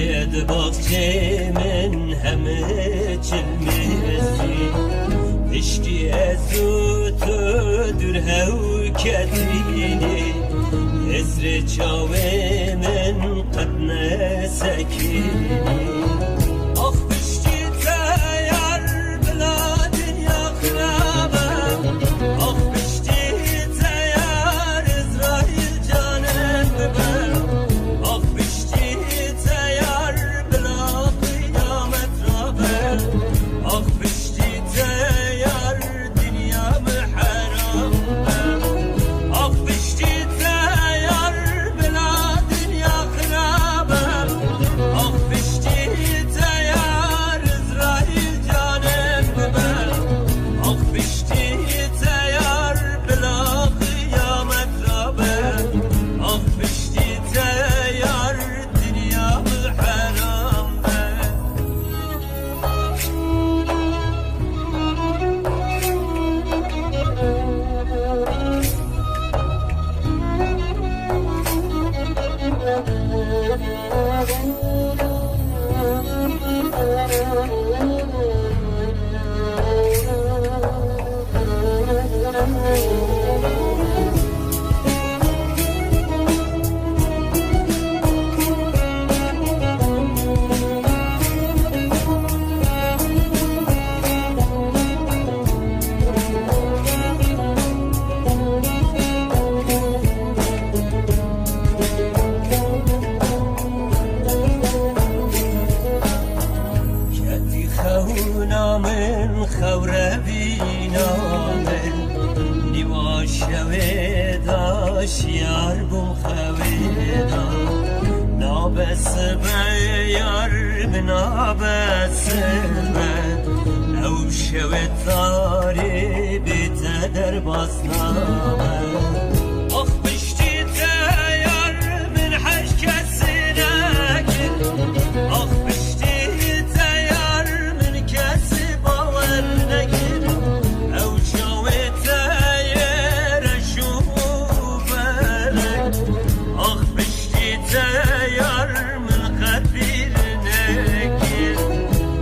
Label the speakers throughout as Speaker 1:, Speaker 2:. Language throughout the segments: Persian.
Speaker 1: لید باغچه من همه چلمیزی پشتی ازو تو دور هاو کترینی ازر چاوه من قد نسکینی آخ پشتی تیار بلا دنیا خرابم آخ پشتی تیار اسرائیل جانم ببرم آخ پشتی تیار بلا قیامت رابم آخ پشتی تیار دنیا محرام آخ پشتی تیار بلا دنیا خرابم آخ پشتی تیار اسرائیل جانم ببرم آخ پشتی تیار بلا قیامت رابم آخ پشتی تیار دنیا محرام کتی خونا من خوره بینا من نیوا شوه داش یار بم خوه دا نابس به یار بنابس به او شوه تاری بیت در باسنامه آخ پشتی تیار من حش کسی نکن آخ پشتی تیار من کسی باور نکن او شوه تیار شوفرک آخ پشتی تیار من خبیر نکن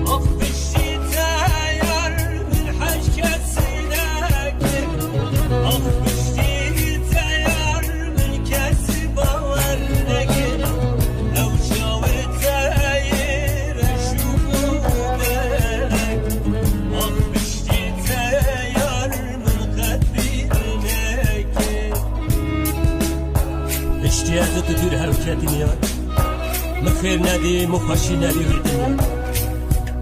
Speaker 1: آخ پشتی تیار من حش کسی نکن آخ پشتی تیار من کسی باور نکن او شوه تیار شوفرک آخ پشتی تیار من خبیر نکن پشتی از تو دور حرکتی میاد مخیر ندی مخاشی ندی وردنی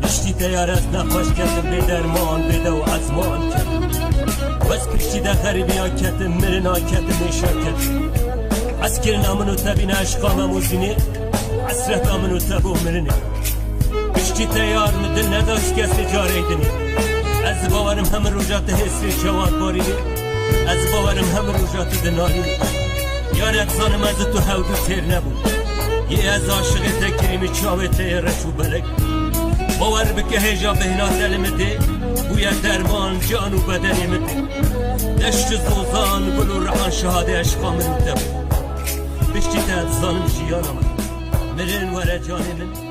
Speaker 1: پشتی تیار از نخواش کردم به درمان بده و عزمان کردم بس پشتی ده خریبی ها کردم مرن ها کردم میشا کردم از کرنا منو تبین عشقا مموزینه عصرت منو تبو مرنه پشتی تیار مدل نداشت کسی جاریدنی از باورم همه روجات حسی شواد بارینه از باورم همه روجات دنالینه یارت زانم از تو هودو تیر نبود یه از عاشق تکریمی چاوه تیرش و بلک باور بکه هجا بهنا دلمده بویا درمان جان و بدنمده دشت زوزان گل و رحان شهاده عشقا من دب پشتی تهت زانم جیانم مرن وره جان من